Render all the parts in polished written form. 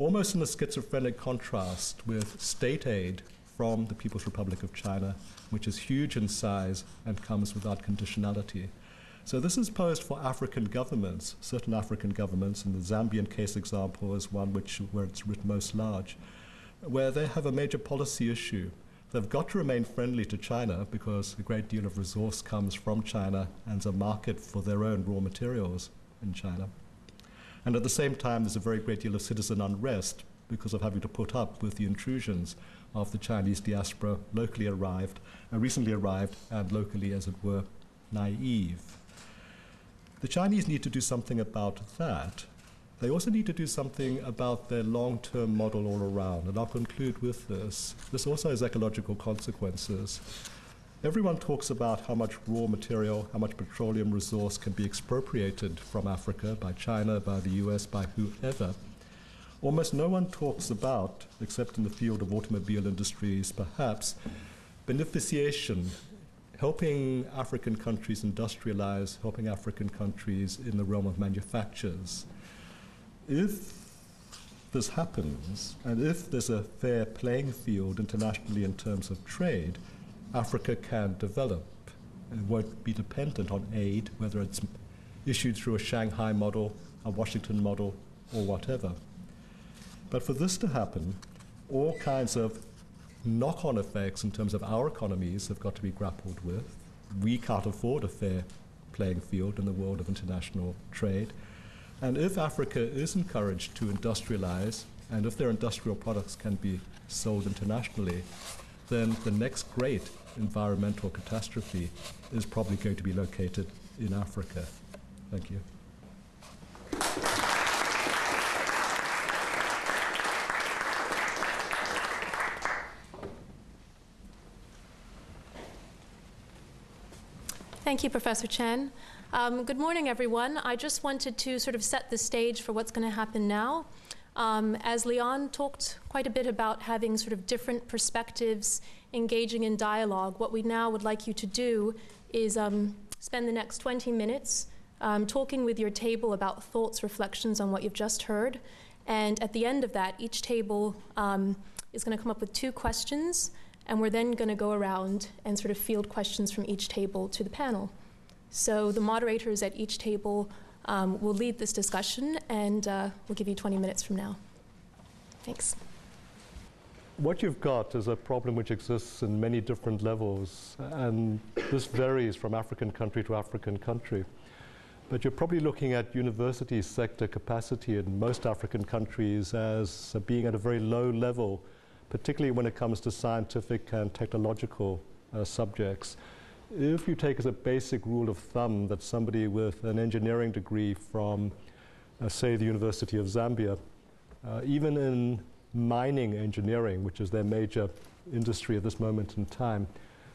almost in a schizophrenic contrast with state aid from the People's Republic of China, which is huge in size and comes without conditionality. So this is posed for African governments, certain African governments, and the Zambian case example is one where it's writ most large, where they have a major policy issue. They've got to remain friendly to China because a great deal of resource comes from China and there's a market for their own raw materials in China. And at the same time, there's a very great deal of citizen unrest because of having to put up with the intrusions of the Chinese diaspora recently arrived, and locally, as it were, naive. The Chinese need to do something about that. They also need to do something about their long-term model all around, and I'll conclude with this. This also has ecological consequences. Everyone talks about how much raw material, how much petroleum resource can be expropriated from Africa by China, by the US, by whoever. Almost no one talks about, except in the field of automobile industries perhaps, beneficiation, helping African countries industrialize, helping African countries in the realm of manufactures. If this happens, and if there's a fair playing field internationally in terms of trade, Africa can develop and won't be dependent on aid, whether it's issued through a Shanghai model, a Washington model, or whatever. But for this to happen, all kinds of knock-on effects in terms of our economies have got to be grappled with. We can't afford a fair playing field in the world of international trade. And if Africa is encouraged to industrialize, and if their industrial products can be sold internationally, then the next great environmental catastrophe is probably going to be located in Africa. Thank you. Thank you, Professor Chen. Good morning, everyone. I just wanted to sort of set the stage for what's going to happen now. As Leon talked quite a bit about having sort of different perspectives, engaging in dialogue, what we now would like you to do is spend the next 20 minutes talking with your table about thoughts, reflections on what you've just heard. And at the end of that, each table is going to come up with 2 questions, and we're then going to go around and sort of field questions from each table to the panel. So the moderators at each table will lead this discussion, and we'll give you 20 minutes from now. Thanks. What you've got is a problem which exists in many different levels, and this varies from African country to African country. But you're probably looking at university sector capacity in most African countries as being at a very low level, particularly when it comes to scientific and technological subjects. If you take as a basic rule of thumb that somebody with an engineering degree from, say, the University of Zambia, even in mining engineering, which is their major industry at this moment in time,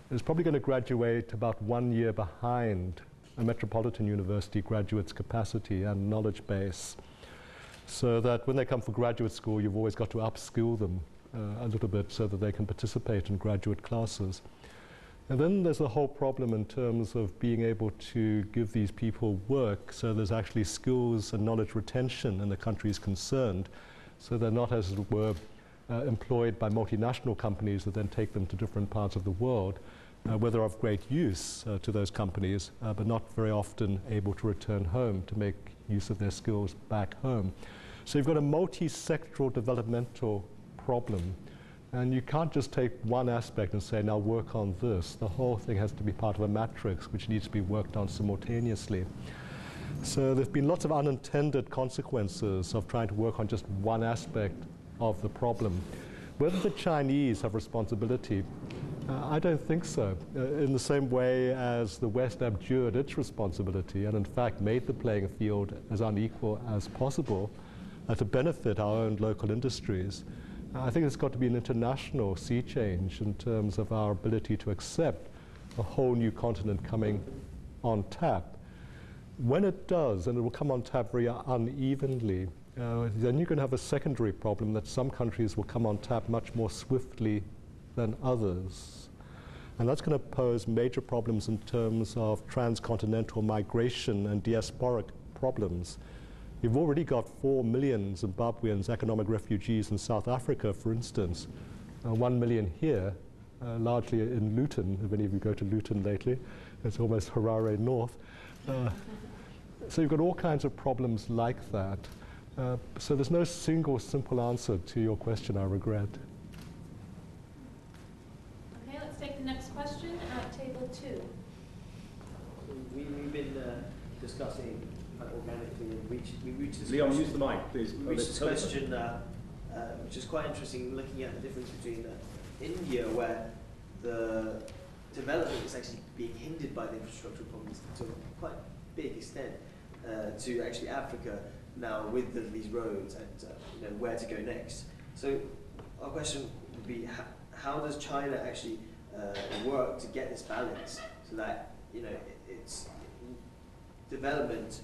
is probably going to graduate about 1 year behind a metropolitan university graduate's capacity and knowledge base. So that when they come for graduate school, you've always got to upskill them a little bit so that they can participate in graduate classes. And then there's a whole problem in terms of being able to give these people work, so there's actually skills and knowledge retention in the countries concerned, so they're not, as it were, employed by multinational companies that then take them to different parts of the world, where they're of great use to those companies, but not very often able to return home to make use of their skills back home. So you've got a multi-sectoral developmental problem. And you can't just take one aspect and say, now work on this. The whole thing has to be part of a matrix which needs to be worked on simultaneously. So there's been lots of unintended consequences of trying to work on just one aspect of the problem. Whether the Chinese have responsibility, I don't think so. In the same way as the West abjured its responsibility and in fact made the playing field as unequal as possible to benefit our own local industries. I think it's got to be an international sea change in terms of our ability to accept a whole new continent coming on tap. When it does, and it will come on tap very unevenly, then you're going to have a secondary problem that some countries will come on tap much more swiftly than others. And that's going to pose major problems in terms of transcontinental migration and diasporic problems. You've already got 4 million Zimbabweans, economic refugees in South Africa, for instance, 1 million here, largely in Luton, if any of you go to Luton lately. It's almost Harare North. So you've got all kinds of problems like that. So there's no single simple answer to your question, I regret. Okay, let's take the next question at table 2. We've been discussing organically, and we reached this Leon, question, use the mic, please. we reached this question, which is quite interesting, looking at the difference between India, where the development is actually being hindered by the infrastructural problems to a quite big extent, to actually Africa now with these roads and you know, where to go next. So our question would be, how does China actually work to get this balance so that you know its development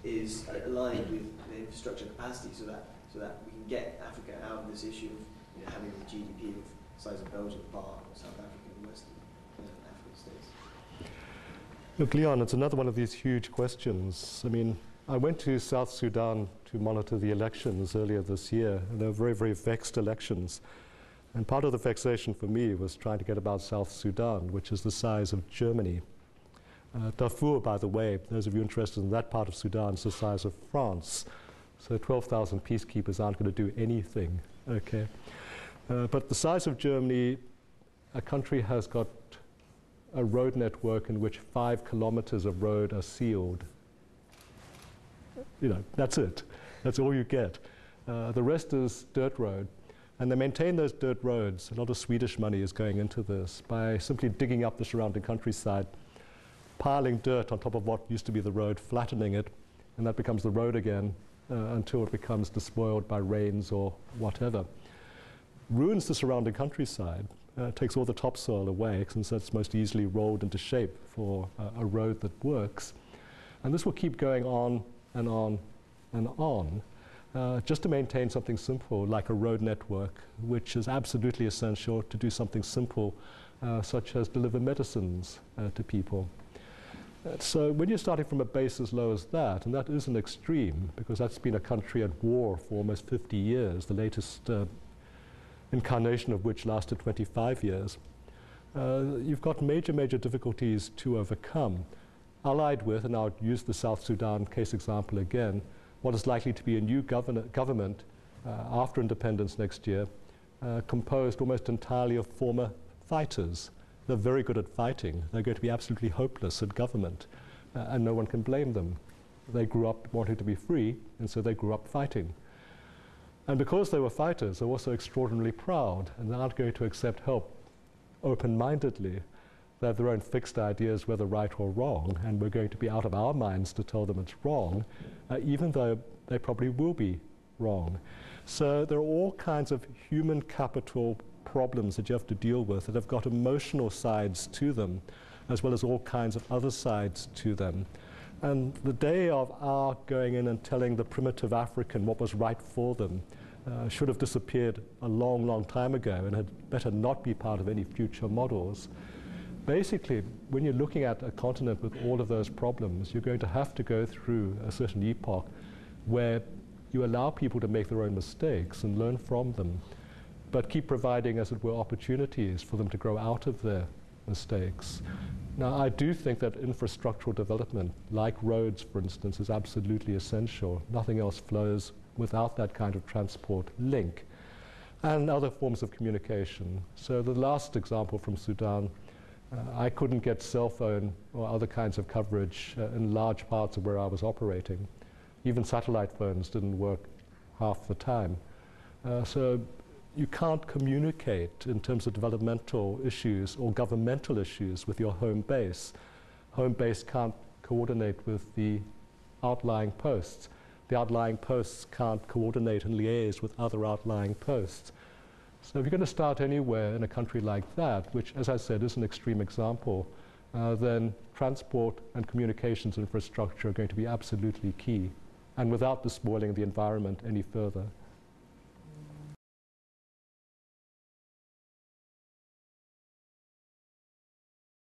is aligned with the infrastructure capacity, so that we can get Africa out of this issue of you know, having the GDP of the size of Belgium, bar South Africa and Western African states? Look, Leon, it's another one of these huge questions. I mean, I went to South Sudan to monitor the elections earlier this year, and they were very, very vexed elections. And part of the vexation for me was trying to get about South Sudan, which is the size of Germany. Darfur, by the way, those of you interested in that part of Sudan, is the size of France. So 12,000 peacekeepers aren't going to do anything, okay? But the size of Germany, a country has got a road network in which 5 kilometers of road are sealed. You know, that's it. That's all you get. The rest is dirt road. And they maintain those dirt roads. A lot of Swedish money is going into this by simply digging up the surrounding countryside, piling dirt on top of what used to be the road, flattening it, and that becomes the road again until it becomes despoiled by rains or whatever. Ruins the surrounding countryside, takes all the topsoil away, since that's most easily rolled into shape for a road that works. And this will keep going on and on and on, just to maintain something simple like a road network, which is absolutely essential to do something simple, such as deliver medicines to people. So when you're starting from a base as low as that, and that is an extreme, because that's been a country at war for almost 50 years, the latest incarnation of which lasted 25 years, you've got major, major difficulties to overcome. Allied with, and I'll use the South Sudan case example again, what is likely to be a new government after independence next year, composed almost entirely of former fighters. They're very good at fighting. They're going to be absolutely hopeless at government, and no one can blame them. They grew up wanting to be free, and so they grew up fighting. And because they were fighters, they're also extraordinarily proud, and they aren't going to accept help open-mindedly. They have their own fixed ideas, whether right or wrong, and we're going to be out of our minds to tell them it's wrong, even though they probably will be wrong. So there are all kinds of human capital problems that you have to deal with that have got emotional sides to them, as well as all kinds of other sides to them. And the day of our going in and telling the primitive African what was right for them should have disappeared a long, long time ago and had better not be part of any future models. Basically, when you're looking at a continent with all of those problems, you're going to have to go through a certain epoch where you allow people to make their own mistakes and learn from them, but keep providing, as it were, opportunities for them to grow out of their mistakes. Now, I do think that infrastructural development, like roads, for instance, is absolutely essential. Nothing else flows without that kind of transport link, and other forms of communication. So the last example from Sudan, I couldn't get cell phone or other kinds of coverage in large parts of where I was operating. Even satellite phones didn't work half the time. So you can't communicate in terms of developmental issues or governmental issues with your home base. Home base can't coordinate with the outlying posts. The outlying posts can't coordinate and liaise with other outlying posts. So if you're going to start anywhere in a country like that, which, as I said, is an extreme example, then transport and communications infrastructure are going to be absolutely key, and without despoiling the environment any further.